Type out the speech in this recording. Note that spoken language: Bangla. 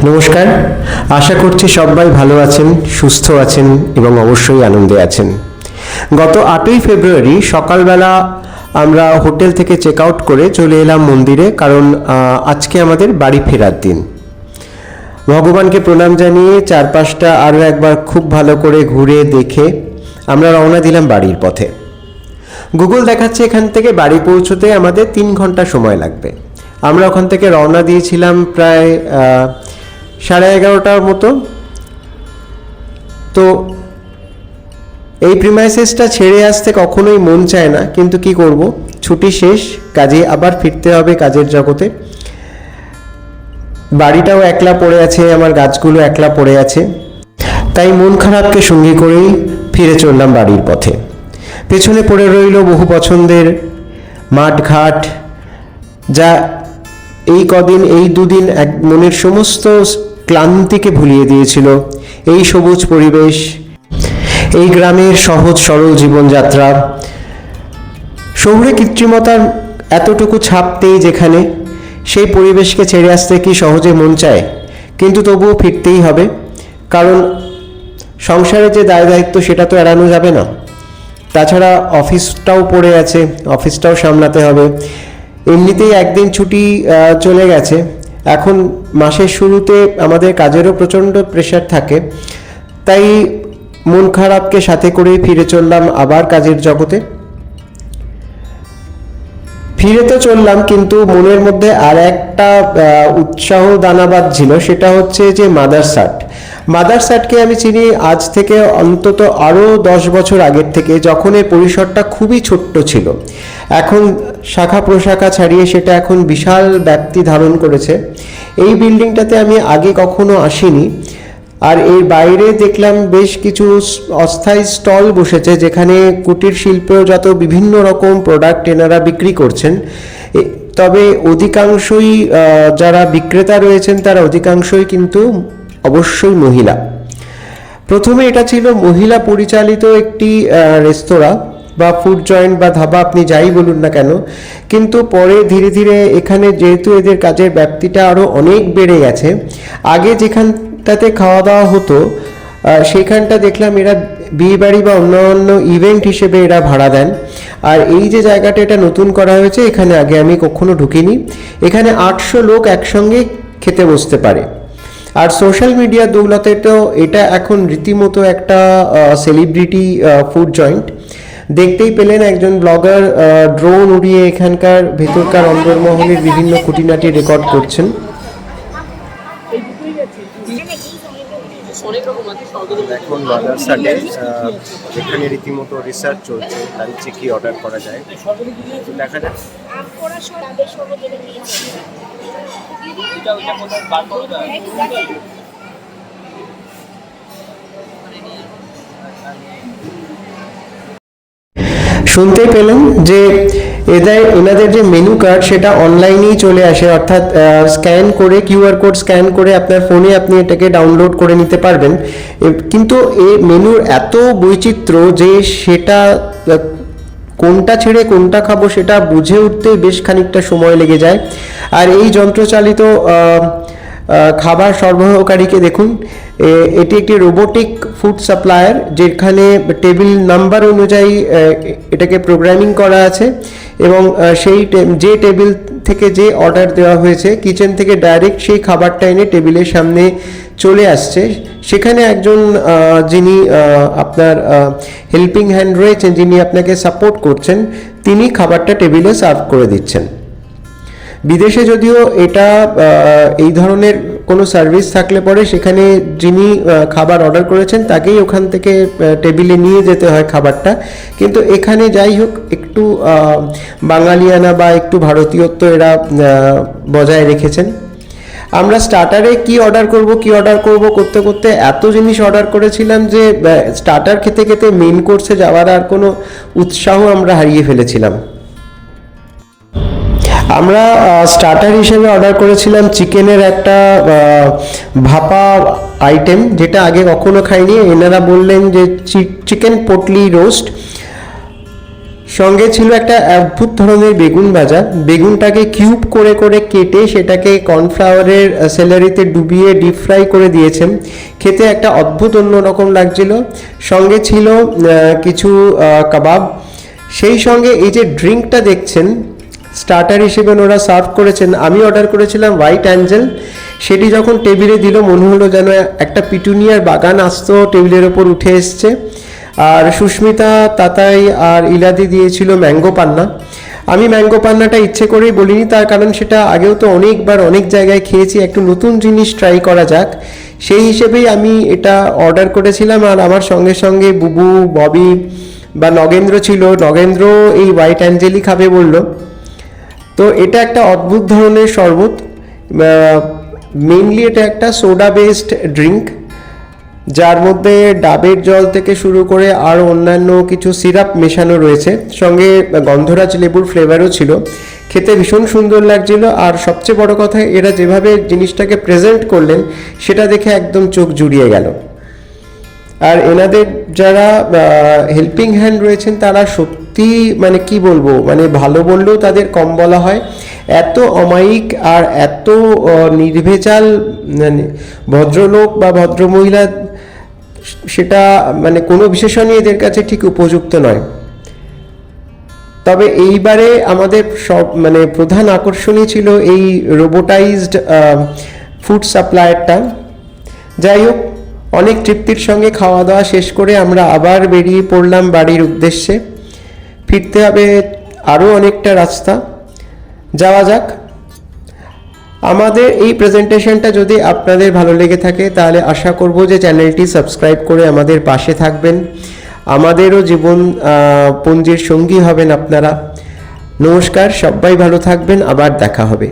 নমস্কার, আশা করছি সবাই ভালো আছেন, সুস্থ আছেন এবং অবশ্যই আনন্দে আছেন। গত 8ই ফেব্রুয়ারি সকালবেলা আমরা হোটেল থেকে চেক আউট করে চলে এলাম মন্দিরে, কারণ আজকে আমাদের বাড়ি ফেরার দিন। ভগবানকে প্রণাম জানিয়ে চারপাশটা আরও একবার খুব ভালো করে ঘুরে দেখে আমরা রওনা দিলাম বাড়ির পথে। গুগল দেখাচ্ছে এখান থেকে বাড়ি পৌঁছতে আমাদের 3 ঘন্টা সময় লাগবে। আমরা ওখান থেকে রওনা দিয়েছিলাম প্রায় 11:30টার মতো। তো এই প্রিমাইসেসটা ছেড়ে আসতে কখনোই মন চায় না, কিন্তু কি করব, ছুটি শেষ, কাজে আবার ফিরতে হবে কাজের জগতে। বাড়িটাও একলা পড়ে আছে, আমার গাছগুলো একলা পড়ে আছে, তাই মন খারাপকে সঙ্গী করেই ফিরে চললাম বাড়ির পথে। পেছনে পড়ে রইল বহু পছন্দের মাঠঘাট, যা এই কদিন, এই দুদিন এক মনের সমস্ত ক্লান্তিকে ভুলিয়ে দিয়েছিল। এই সবুজ পরিবেশ, এই গ্রামের সহজ সরল জীবনযাত্রা, শহুরে কৃত্রিমতার এতটুকু ছাপ নেই যেখানে, সেই পরিবেশকে ছেড়ে আসতে কি সহজে মন চায়, কিন্তু তবুও ফিরতেই হবে, কারণ সংসারে যে দায় দায়িত্ব সেটা তো এড়ানো যাবে না। তাছাড়া অফিসটাও পড়ে আছে, অফিসটাও সামলাতে হবে। এমনিতেই একদিন ছুটি চলে গেছে, এখন মাসের শুরুতে আমাদের কাজেরও প্রচণ্ড প্রেশার থাকে, তাই মন খারাপকে সাথে করে ফিরে চললাম আবার কাজের জগতে। ফিরে তো চললাম, কিন্তু মনের মধ্যে আর একটা উৎসাহ দানা বাঁধছিল, সেটা হচ্ছে যে মাদারসাটকে আমি চিনি আজ থেকে অন্তত আরও 10 বছর আগের থেকে, যখন এর পরিসরটা খুবই ছোট্ট ছিল। এখন শাখা প্রশাখা ছাড়িয়ে সেটা এখন বিশাল ব্যাপ্তি ধারণ করেছে। এই বিল্ডিংটাতে আমি আগে কখনো আসিনি, আর এর বাইরে দেখলাম বেশ কিছু অস্থায়ী স্টল বসেছে, যেখানে কুটির শিল্পেও যত বিভিন্ন রকম প্রোডাক্ট এনারা বিক্রি করছেন। তবে অধিকাংশই যারা বিক্রেতা রয়েছেন তারা অধিকাংশই কিন্তু অবশ্যই মহিলা। প্রথমে এটা ছিল মহিলা পরিচালিত একটি রেস্তোরাঁ বা ফুড জয়েন্ট বা ধাবা, আপনি যাই বলুন না কেন, কিন্তু পরে ধীরে ধীরে এখানে যেহেতু এদের কাজের ব্যাপ্তিটা আরও অনেক বেড়ে গেছে, আগে যেখানটাতে খাওয়া দাওয়া হতো সেইখানটা দেখলাম এরা বিয়েবাড়ি বা অন্যান্য ইভেন্ট হিসেবে এরা ভাড়া দেন। আর এই যে জায়গাটা এটা নতুন করা হয়েছে, এখানে আগে আমি কখনো ঢুকিনি। এখানে 800 লোক একসঙ্গে খেতে বসতে পারে। আর সোশ্যাল মিডিয়ার দৌলতে তো এটা এখন রীতিমতো একটা সেলিব্রিটি ফুড জয়েন্ট। দেখতেই পেলেন একজন ব্লগার ড্রোন উড়িয়ে এখানকার ভেতরকার অন্দরমহলের বিভিন্ন খুঁটিনাটি রেকর্ড করছেন। এখন মাদারসাটে এখানে রীতিমতো রিসার্চ চলছে, লাঞ্চে কি অর্ডার করা যায়, দেখা যাক। শুনতে পেলেন যে এনাদের যে মেনু কার্ড সেটা অনলাইনেই চলে আসে, অর্থাৎ স্ক্যান করে, কিউআর কোড স্ক্যান করে আপনার ফোনে আপনি এটাকে ডাউনলোড করে নিতে পারবেন। কিন্তু এই মেনুর এত বৈচিত্র্য যে সেটা কোনটা ছেড়ে কোনটা খাবো সেটা বুঝে উঠতে বেশ খানিকটা সময় লেগে যায়। আর এই যন্ত্রচালিত খাবার সরবরাহকারীকে দেখুন, এটি একটি রোবোটিক ফুড সাপ্লায়ার, যেখানে টেবিল নাম্বার অনুযায়ী এটাকে প্রোগ্রামিং করা আছে, এবং সেই যে টেবিল থেকে যে অর্ডার দেওয়া হয়েছে কিচেন থেকে ডাইরেক্ট সেই খাবারটা এনে টেবিলের সামনে চলে আসছে। সেখানে একজন যিনি আপনার হেল্পিং হ্যান্ড রয়েছেন, যিনি আপনাকে সাপোর্ট করছেন, তিনি খাবারটা টেবিলে সার্ভ করে দিচ্ছেন। বিদেশে যদিও এটা এই ধরনের কোনো সার্ভিস থাকলে পরে সেখানে যিনি খাবার অর্ডার করেছেন তাকেই ওখান থেকে টেবিলে নিয়ে যেতে হয় খাবারটা, কিন্তু এখানে যাই হোক একটু বাঙালিয়ানা বা একটু ভারতীয়ত্ব এরা বজায় রেখেছেন। আমরা স্টার্টারে কি অর্ডার করব করতে করতে এত জিনিস অর্ডার করেছিলাম যে স্টার্টার খেতে খেতে মেইন কোর্সে যাওয়ার আর কোনো উৎসাহ আমরা হারিয়ে ফেলেছিলাম। আমরা স্টার্টার হিসেবে অর্ডার করেছিলাম চিকেনের একটা ভাপা আইটেম, যেটা আগে কখনো খাইনি। এনারা বললেন যে চিকেন পটলি রোস্ট, সঙ্গে ছিল একটা অদ্ভুত ধরনের বেগুন ভাজা। বেগুনটাকে কিউব করে করে কেটে সেটাকে কর্নফ্লাওয়ারের স্যালারিতে ডুবিয়ে ডিপ ফ্রাই করে দিয়েছেন। খেতে একটা অদ্ভুত অন্যরকম লাগছিল। সঙ্গে ছিল কিছু কাবাব। সেই সঙ্গে এই যে ড্রিঙ্কটা দেখছেন স্টার্টার হিসেবে ওরা সার্ভ করেছেন, আমি অর্ডার করেছিলাম হোয়াইট অ্যাঞ্জেল। সেটি যখন টেবিলে দিল মনে হলো যেন একটা পিটুনিয়ার বাগান আসতো টেবিলের ওপর উঠে এসছে। আর সুস্মিতা, তাতাই আর ইলাদি দিয়েছিল ম্যাঙ্গো পান্না। আমি ম্যাঙ্গো পান্নাটা ইচ্ছে করেই বলিনি, তার কারণ সেটা আগেও তো অনেকবার অনেক জায়গায় খেয়েছি, একটু নতুন জিনিস ট্রাই করা যাক সেই হিসেবেই আমি এটা অর্ডার করেছিলাম। আর আমার সঙ্গে সঙ্গে বুবু, ববি বা নগেন্দ্র ছিল, নগেন্দ্র এই হোয়াইট অ্যাঞ্জেলই খাবে বলল। তো এটা একটা অদ্ভুত ধরনের শরবত। মেইনলি এটা একটা সোডা বেসড ড্রিঙ্ক, যার মধ্যে ডাবের জল থেকে শুরু করে আরও অন্যান্য কিছু সিরাপ মেশানো রয়েছে। সঙ্গে গন্ধরাজ লেবুর ফ্লেভারও ছিল। খেতে ভীষণ সুন্দর লাগছিল। আর সবচেয়ে বড় কথা, এরা যেভাবে জিনিসটাকে প্রেজেন্ট করলেন সেটা দেখে একদম চোখ জুড়িয়ে গেল। আর এনাদের যারা হেল্পিং হ্যান্ড রয়েছেন তারা সত্যি মানে কি বলবো, মানে ভালো বললেও তাদের কম বলা হয়। এত অমায়িক আর এত নির্ভেজাল মানে ভদ্রলোক বা ভদ্রমহিলা, সেটা মানে কোনো বিশেষণই এদের কাছে ঠিক উপযুক্ত নয়। তবে এইবারে আমাদের সব মানে প্রধান আকর্ষণই ছিল এই রোবোটাইজড ফুড সাপ্লায়ারটা। যাই হোক, অনেক তৃপ্তির সঙ্গে খাওয়া দাওয়া শেষ করে আমরা আবার বেরিয়ে পড়লাম বাড়ির উদ্দেশ্যে। ফিরতে হবে আরও অনেকটা রাস্তা, যাওয়া যাক। আমাদের এই প্রেজেন্টেশনটা যদি আপনাদের ভালো লেগে থাকে তাহলে আশা করব যে চ্যানেলটি সাবস্ক্রাইব করে আমাদের পাশে থাকবেন, আমাদেরও জীবন পঞ্জির সঙ্গী হবেন আপনারা। নমস্কার, সবাই ভালো থাকবেন, আবার দেখা হবে।